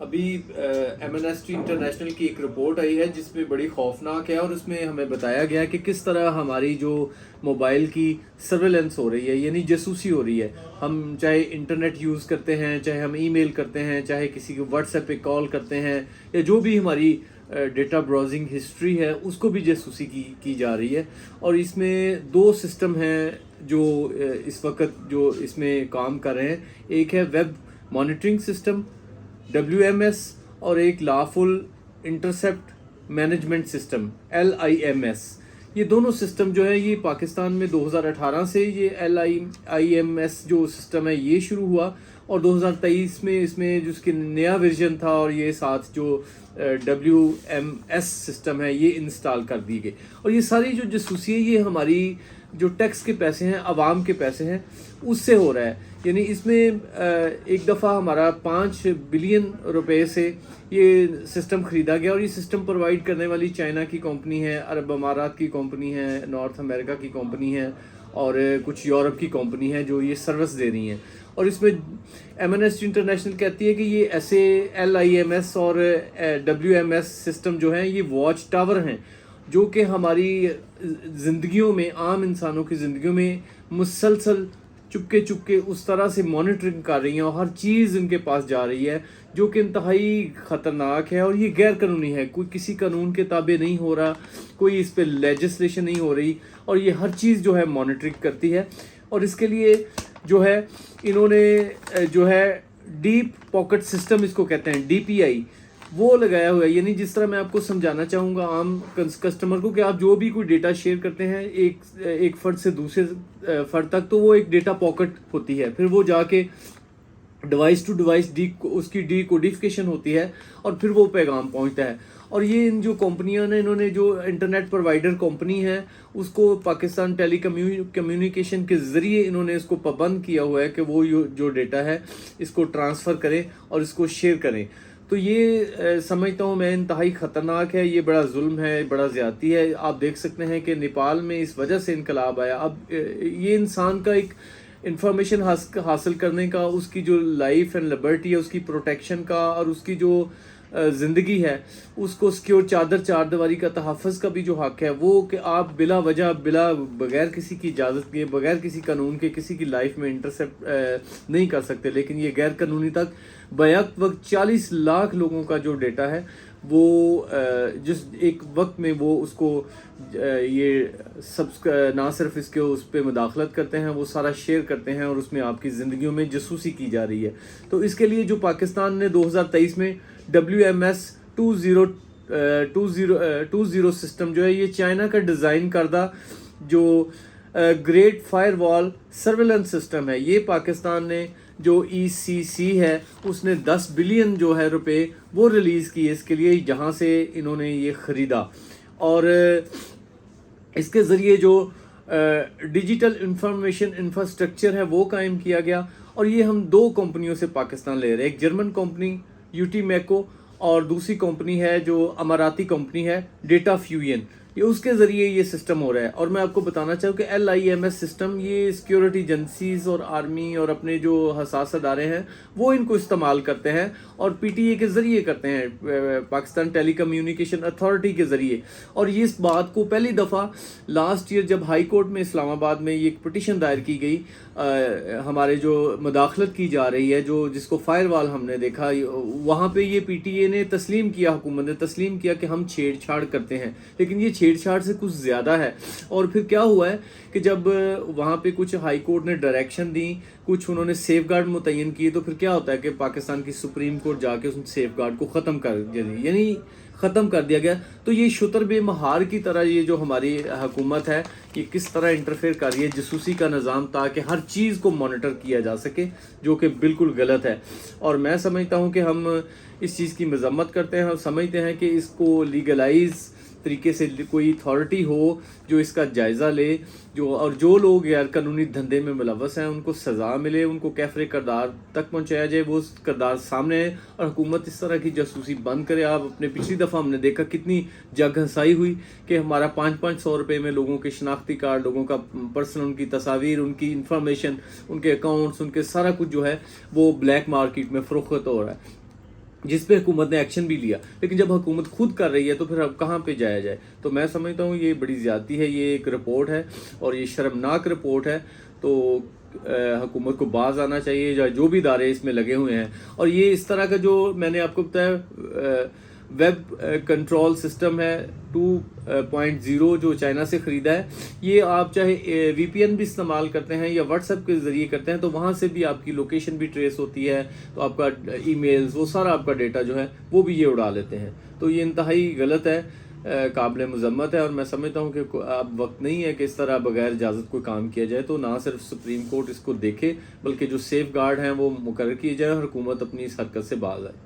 ابھی Amnesty international کی ایک رپورٹ آئی ہے جس میں بڑی خوفناک ہے، اور اس میں ہمیں بتایا گیا کہ کس طرح ہماری جو موبائل کی سرویلنس ہو رہی ہے، یعنی جاسوسی ہو رہی ہے. ہم چاہے انٹرنیٹ یوز کرتے ہیں، چاہے ہم ای میل کرتے ہیں، چاہے کسی کو واٹس ایپ پہ کال کرتے ہیں، یا جو بھی ہماری ڈیٹا براؤزنگ ہسٹری ہے اس کو بھی جاسوسی کی جا رہی ہے. اور اس میں دو سسٹم ہیں جو اس وقت جو اس میں کام کر رہے ہیں. ایک ہے ویب مانیٹرنگ سسٹم WMS، اور ایک lawful intercept management system LIMS. یہ دونوں سسٹم جو ہے یہ پاکستان میں 2018 سے یہ LIMS جو سسٹم ہے یہ شروع ہوا، اور 2023 میں اس میں جو اس کی نیا ورژن تھا اور یہ ساتھ جو WMS سسٹم ہے یہ انسٹال کر دی گئی. اور یہ ساری جو جاسوسی ہے یہ ہماری جو ٹیکس کے پیسے ہیں، عوام کے پیسے ہیں، اس سے ہو رہا ہے. یعنی اس میں ایک دفعہ ہمارا 5 بلین روپے سے یہ سسٹم خریدا گیا، اور یہ سسٹم پرووائڈ کرنے والی چائنا کی کمپنی ہے، عرب امارات کی کمپنی ہے، نارتھ امریکہ کی کمپنی ہے، اور کچھ یورپ کی کمپنی ہے جو یہ سروس دے رہی ہیں. اور اس میں ایمنسٹی انٹرنیشنل کہتی ہے کہ یہ ایسے LIMS اور WMS سسٹم جو ہیں یہ واچ ٹاور ہیں جو کہ ہماری زندگیوں میں، عام انسانوں کی زندگیوں میں مسلسل چپکے اس طرح سے مانیٹرنگ کر رہی ہیں، اور ہر چیز ان کے پاس جا رہی ہے جو کہ انتہائی خطرناک ہے. اور یہ غیر قانونی ہے، کوئی کسی قانون کے تابع نہیں ہو رہا، کوئی اس پہ لیجسلیشن نہیں ہو رہی، اور یہ ہر چیز جو ہے مانیٹرنگ کرتی ہے. اور اس کے لیے جو ہے انہوں نے جو ہے ڈیپ پاکٹ سسٹم اس کو کہتے ہیں DPI وہ لگایا ہوا ہے. یعنی جس طرح میں آپ کو سمجھانا چاہوں گا عام کسٹمر کو کہ آپ جو بھی کوئی ڈیٹا شیئر کرتے ہیں ایک فرد سے دوسرے فرد تک، تو وہ ایک ڈیٹا پاکٹ ہوتی ہے، پھر وہ جا کے ڈیوائس ٹو ڈیوائس اس کی ڈی کوڈیفیکیشن ہوتی ہے، اور پھر وہ پیغام پہنچتا ہے. اور یہ ان جو کمپنیوں نے، انہوں نے جو انٹرنیٹ پرووائڈر کمپنی ہے اس کو پاکستان ٹیلی کمیونیکیشن کے ذریعے انہوں نے اس کو پابند کیا ہوا ہے کہ وہ جو ڈیٹا ہے اس کو ٹرانسفر کریں اور اس کو شیئر کریں. تو یہ سمجھتا ہوں میں انتہائی خطرناک ہے، یہ بڑا ظلم ہے، بڑا زیادتی ہے. آپ دیکھ سکتے ہیں کہ نیپال میں اس وجہ سے انقلاب آیا. اب یہ انسان کا ایک انفارمیشن حاصل کرنے کا، اس کی جو لائف اینڈ لبرٹی ہے اس کی پروٹیکشن کا، اور اس کی جو زندگی ہے اس کو سکیور چار دیواری کا تحفظ کا بھی جو حق ہے، وہ کہ آپ بلا وجہ بغیر کسی کی اجازت کے، بغیر کسی قانون کے کسی کی لائف میں انٹرسیپٹ نہیں کر سکتے. لیکن یہ غیر قانونی تک بیک وقت 40 لاکھ لوگوں کا جو ڈیٹا ہے وہ جس ایک وقت میں وہ اس کو یہ سب نہ صرف اس پہ مداخلت کرتے ہیں، وہ سارا شیئر کرتے ہیں، اور اس میں آپ کی زندگیوں میں جاسوسی کی جا رہی ہے. تو اس کے لیے جو پاکستان نے 2023 میں WMS 20 سسٹم جو ہے یہ چائنا کا ڈیزائن کردہ جو گریٹ فائر وال سرویلنس سسٹم ہے، یہ پاکستان نے جو ECC ہے اس نے 10 بلین جو ہے روپے وہ ریلیز کیے اس کے لیے، جہاں سے انہوں نے یہ خریدا. اور اس کے ذریعے جو ڈیجیٹل انفارمیشن انفراسٹرکچر ہے وہ قائم کیا گیا. اور یہ ہم 2 کمپنیوں سے پاکستان لے رہے ہیں، ایک جرمن کمپنی UT میکو، اور دوسری کمپنی ہے جو اماراتی کمپنی ہے ڈیٹا فیوژن. یہ اس کے ذریعے یہ سسٹم ہو رہا ہے. اور میں آپ کو بتانا چاہوں کہ LIMS سسٹم یہ سیکیورٹی ایجنسیز اور آرمی اور اپنے جو حساس ادارے ہیں وہ ان کو استعمال کرتے ہیں، اور PTA کے ذریعے کرتے ہیں، پاکستان ٹیلی کمیونیکیشن اتھارٹی کے ذریعے. اور یہ اس بات کو پہلی دفعہ لاسٹ ایئر جب ہائی کورٹ میں اسلام آباد میں یہ ایک پٹیشن دائر کی گئی، ہمارے جو مداخلت کی جا رہی ہے جس کو فائر وال ہم نے دیکھا، وہاں پہ یہ PTA نے تسلیم کیا، حکومت نے تسلیم کیا کہ ہم چھیڑ چھاڑ کرتے ہیں، لیکن یہ چھیڑ چھاڑ سے کچھ زیادہ ہے. اور پھر کیا ہوا ہے کہ جب وہاں پہ کچھ ہائی کورٹ نے ڈائریکشن دی، کچھ انہوں نے سیف گارڈ متعین کیے، تو پھر کیا ہوتا ہے کہ پاکستان کی سپریم کورٹ جا کے اس سیف گارڈ کو ختم کر دیا گیا. تو یہ شتر بے مہار کی طرح یہ جو ہماری حکومت ہے یہ کس طرح انٹرفیئر کر رہی ہے جاسوسی کا نظام، تاکہ ہر چیز کو مانیٹر کیا جا سکے، جو کہ بالکل غلط ہے. اور میں سمجھتا ہوں کہ ہم اس چیز کی مذمت کرتے ہیں اور سمجھتے ہیں کہ اس کو لیگلائز طریقے سے کوئی اتھارٹی ہو جو اس کا جائزہ لے، اور جو لوگ غیر قانونی دھندے میں ملوث ہیں ان کو سزا ملے، ان کو کیفر کردار تک پہنچایا جائے، وہ کردار سامنے ہے، اور حکومت اس طرح کی جاسوسی بند کرے. آپ اپنے پچھلی دفعہ ہم نے دیکھا کتنی جگ ہنسائی ہوئی کہ ہمارا 500 روپے میں لوگوں کے شناختی کارڈ، لوگوں کا پرسنل، ان کی تصاویر، ان کی انفارمیشن، ان کے اکاؤنٹس، ان کے سارا کچھ جو ہے وہ بلیک مارکیٹ میں فروخت ہو رہا ہے. جس پہ حکومت نے ایکشن بھی لیا. لیکن جب حکومت خود کر رہی ہے تو پھر اب کہاں پہ جایا جائے. تو میں سمجھتا ہوں یہ بڑی زیادتی ہے, یہ ایک رپورٹ ہے اور یہ شرمناک رپورٹ ہے. تو حکومت کو باز آنا چاہیے, یا جو بھی ادارے اس میں لگے ہوئے ہیں. اور یہ اس طرح کا جو میں نے آپ کو بتایا ویب کنٹرول سسٹم ہے 2.0 جو چائنا سے خریدا ہے, یہ آپ چاہے وی پی این بھی استعمال کرتے ہیں یا واٹس ایپ کے ذریعے کرتے ہیں تو وہاں سے بھی آپ کی لوکیشن بھی ٹریس ہوتی ہے, تو آپ کا ای میلز وہ سارا آپ کا ڈیٹا جو ہے وہ بھی یہ اڑا لیتے ہیں. تو یہ انتہائی غلط ہے, قابل مذمت ہے, اور میں سمجھتا ہوں کہ اب وقت نہیں ہے کہ اس طرح بغیر اجازت کوئی کام کیا جائے. تو نہ صرف سپریم کورٹ اس کو دیکھے بلکہ جو سیف گارڈ ہیں وہ مقرر کیے جائیں اور حکومت اپنی اس حرکت سے باز آئے.